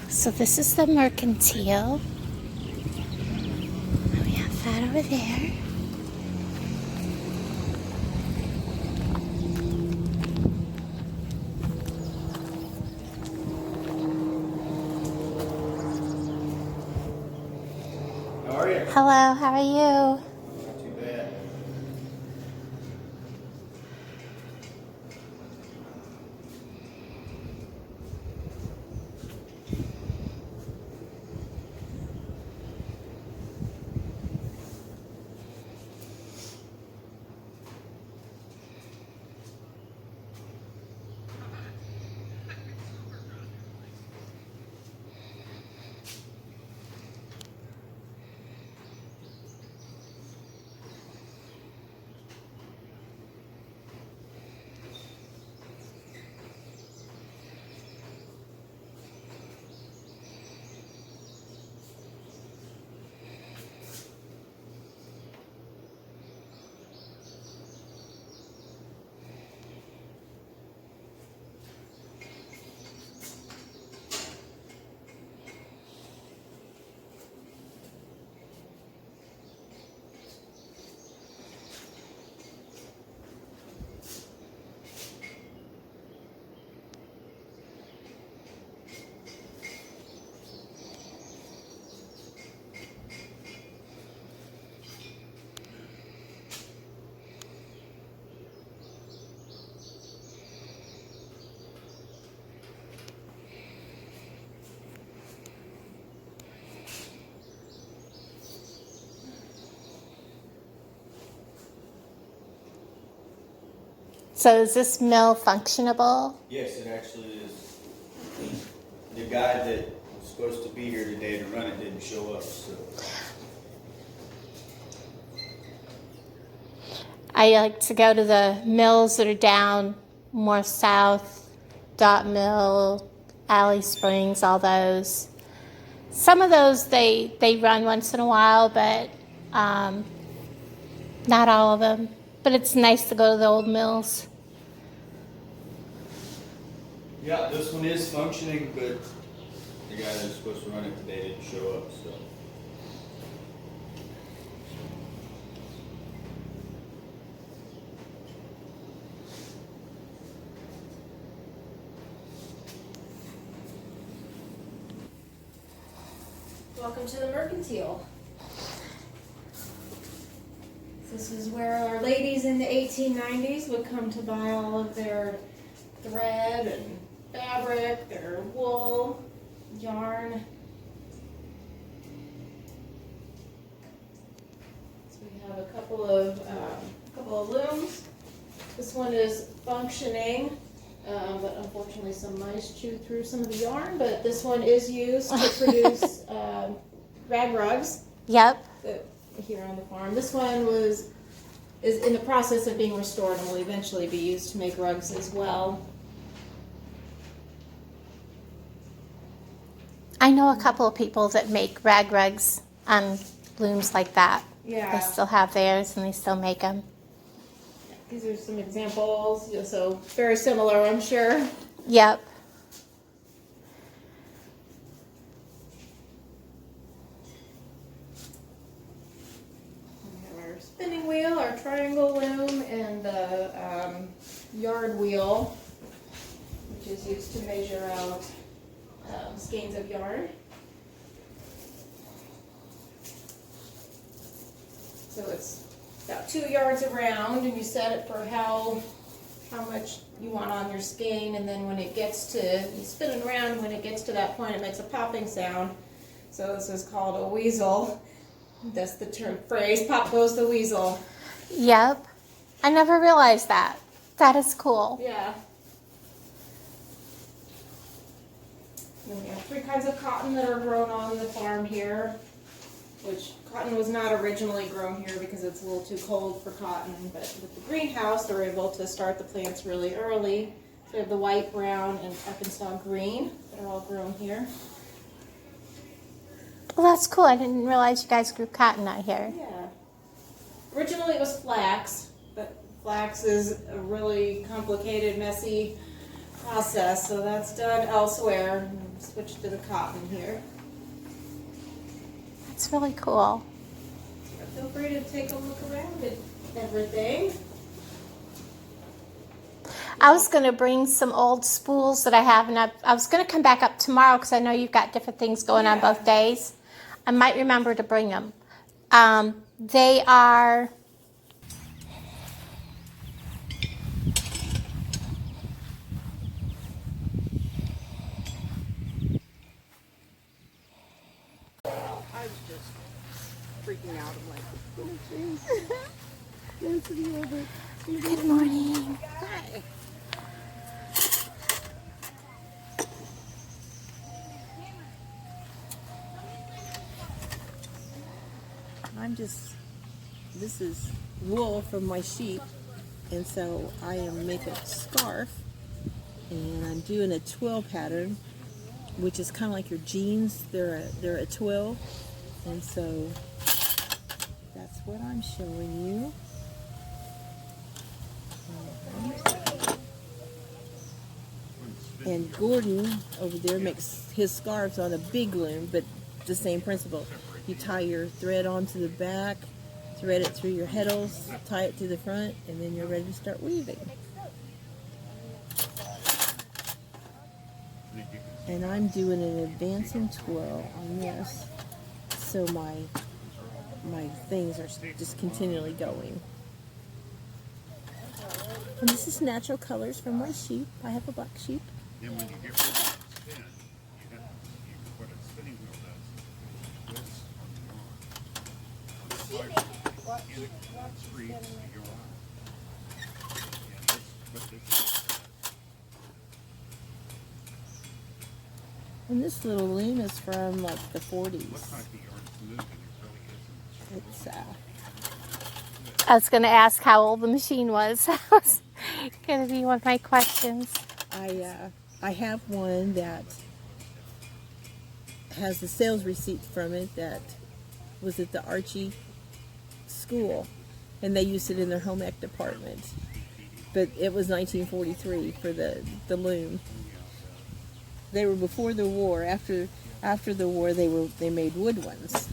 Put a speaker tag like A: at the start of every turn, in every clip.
A: So this is the Mercantile. We have that over there.
B: How are you?
A: Hello, how are you?
B: Not too bad.
A: So is this mill functionable?
B: Yes, it actually is. The guy that was supposed to be here today to run it didn't show up, so.
A: I like to go to the mills that are down more south, Dot Mill, Alley Springs, all those. Some of those they run once in a while, but not all of them. But it's nice to go to the old mills.
B: Yeah, this one is functioning, but the guy that was supposed to run it today didn't show up, so.
C: Welcome to the Mercantile. This is where our ladies in the 1890s would come to buy all of their thread and fabric, their wool, yarn. So we have a couple of looms. This one is functioning, but unfortunately some mice chewed through some of the yarn. But this one is used to produce rag rugs.
A: Yep.
C: Here on the farm. This one is in the process of being restored and will eventually be used to make rugs as well.
A: I know a couple of people that make rag rugs on looms like that.
C: Yeah.
A: They still have theirs and they still make them.
C: These are some examples, so very similar, I'm sure.
A: Yep.
C: We have our spinning wheel, our triangle loom, and the yard wheel, which is used to measure out skeins of yarn. So it's about 2 yards around, and you set it for how much you want on your skein, and then when it gets to, you spin it around, and when it gets to that point, it makes a popping sound. So this is called a weasel. That's the term phrase, pop goes the weasel.
A: Yep. I never realized that. That is cool.
C: Yeah. And then we have 3 kinds of cotton that are grown on the farm here, which cotton was not originally grown here because it's a little too cold for cotton, but with the greenhouse they're able to start the plants really early. So we have the white, brown, and Arkansas green that are all grown here.
A: Well, that's cool. I didn't realize you guys grew cotton out here.
C: Yeah. Originally it was flax, but flax is a really complicated, messy process, so that's done elsewhere. Switch to the cotton here.
A: That's really cool.
C: Feel free to take a look around at everything.
A: I was going to bring some old spools that I have, and I was going to come back up tomorrow because I know you've got different things going on both days. I might remember to bring them. They are...
D: I was just freaking out. I'm like, oh,
A: Good morning.
D: hi. This is wool from my sheep, and so I am making a scarf, and I'm doing a twill pattern, which is kind of like your jeans. They're a twill, and so that's what I'm showing you. And Gordon over there makes his scarves on a big loom, but the same principle. You tie your thread onto the back, thread it through your heddles, tie it to the front, and then you're ready to start weaving. And I'm doing an advancing twill on this, so my things are just continually going. And this is natural colors from my sheep. I have a black sheep.
E: Then when you get rid of the spin, what a spinning wheel does, twists on the arm. In the streets, you go on. And what this
D: And this little loom is from like the 40s.
E: looks like the yard's moving, it really isn't.
D: It's
A: I was going to ask how old the machine was. That was going to be one of my questions.
D: I have one that has the sales receipt from it that was at the Archie school, and they used it in their home ec department. But it was 1943 for the loom. They were before the war. After the war, they made wood ones,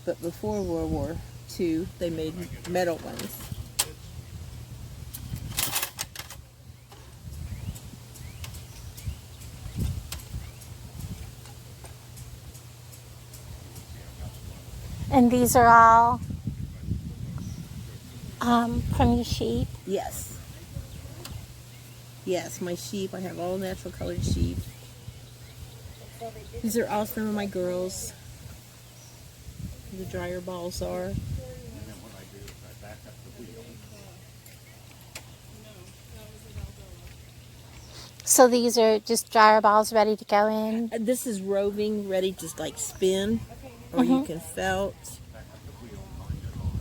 D: but before World War II, they made metal ones.
A: And these are all from your sheep.
D: Yes. Yes, my sheep. I have all natural colored sheep. These are all some of my girls. The dryer balls are.
E: And then what I do is I back up the wheel.
A: So these are just dryer balls ready to go in.
D: This is roving, ready to like spin, or you can felt.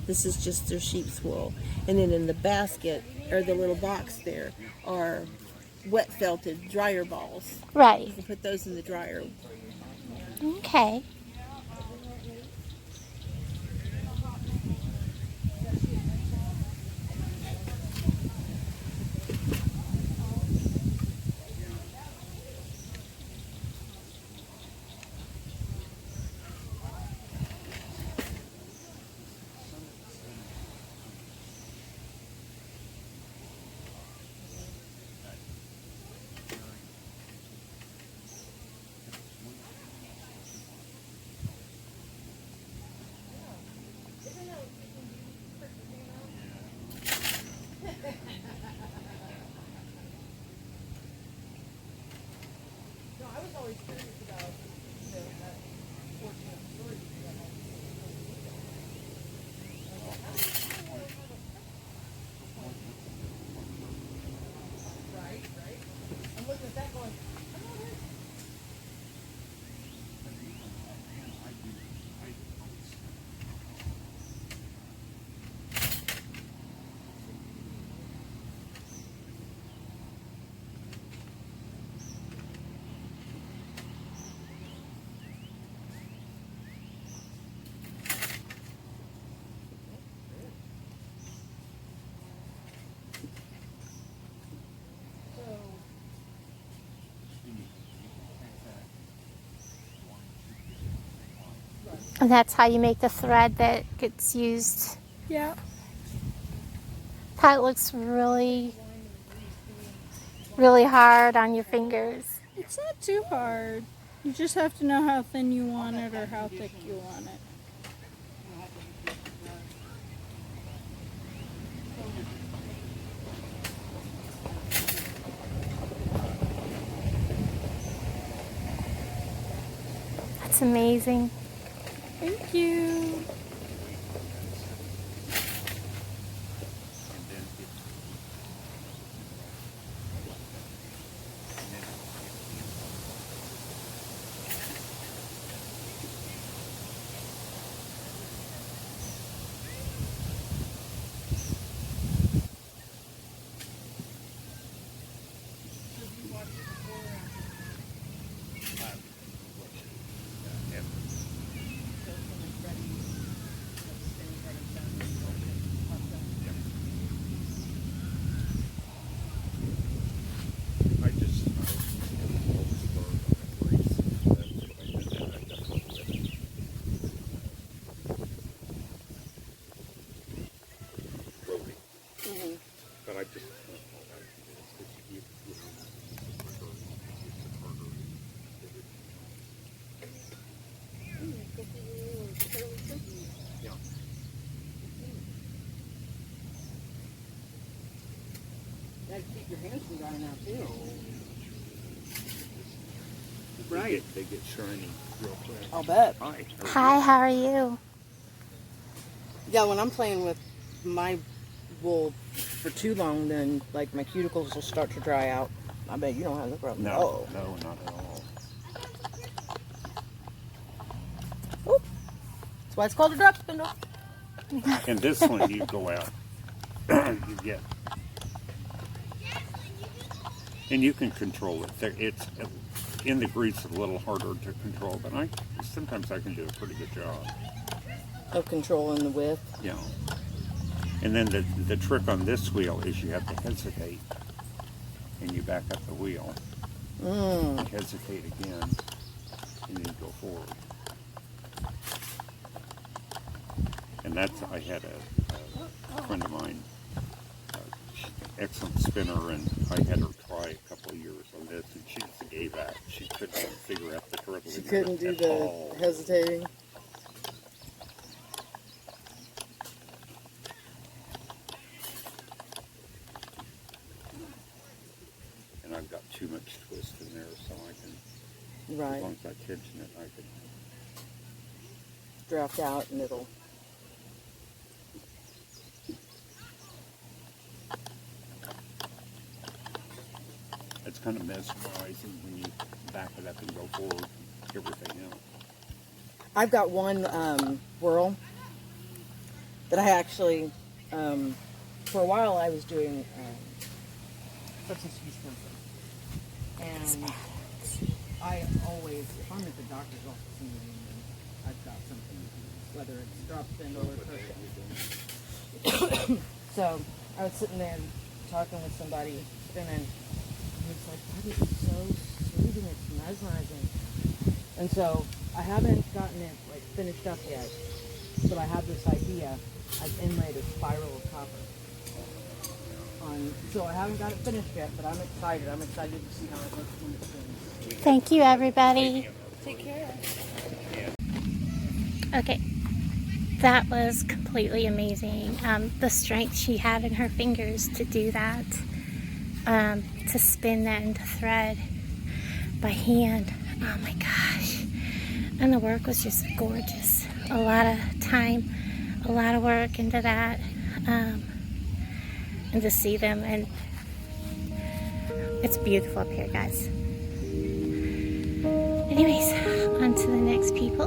D: This is just their sheep's wool. And then in the basket, or the little box there, are wet felted dryer balls.
A: Right.
D: You can put those in the dryer.
A: Okay. And that's how you make the thread that gets used.
F: Yeah.
A: That looks really, really hard on your fingers.
F: It's not too hard. You just have to know how thin you want it or how thick you want it.
A: That's amazing.
F: Thank you.
E: I just but I just yeah.
G: Gotta keep your hands from drying out too.
E: Right. They get shiny real quick.
G: I'll bet.
E: Hi.
A: Hi, how are you?
G: Yeah, when I'm playing with my wool for too long, then like my cuticles will start to dry out. I bet you don't have the problem.
E: No, no, not at all.
G: That's why it's called a drop spindle.
E: And this one, you go out, you get, and you can control it. It's in the grease a little harder to control, but sometimes I can do a pretty good job.
G: Of controlling the width.
E: Yeah. And then the trick on this wheel is you have to hesitate, and you back up the wheel,
G: Mm.
E: hesitate again, and then go forward. And I had a friend of mine, excellent spinner, and I had her try a couple of years on this, and she just gave out. She couldn't figure out the turtle.
G: She couldn't do the hesitating.
E: And I've got too much twist in there, so I can,
G: Right.
E: as long as I tension it, I can.
G: Draft out and it'll.
E: It's kind of mesmerizing when you back it up and go forward, everything else.
G: I've got one whirl that I actually, for a while I was doing substance use counseling. And I always, if I'm at the doctor's office in the evening, I've got something to use, whether it's drop spindle or crochet. So I was sitting there talking with somebody, spinning, and it's like, that is so soothing, it's mesmerizing. And so I haven't gotten it like finished up yet, but I have this idea. I've inlaid a spiral of copper. So I haven't got it finished yet, but I'm excited. I'm excited to see how it looks when it's finished.
A: Thank you, everybody.
F: Take care.
A: Okay, that was completely amazing. The strength she had in her fingers to do that, to spin that into thread by hand. Oh my gosh. And the work was just gorgeous. A lot of time, a lot of work into that. And to see them, and it's beautiful up here, guys. Anyways, on to the next people.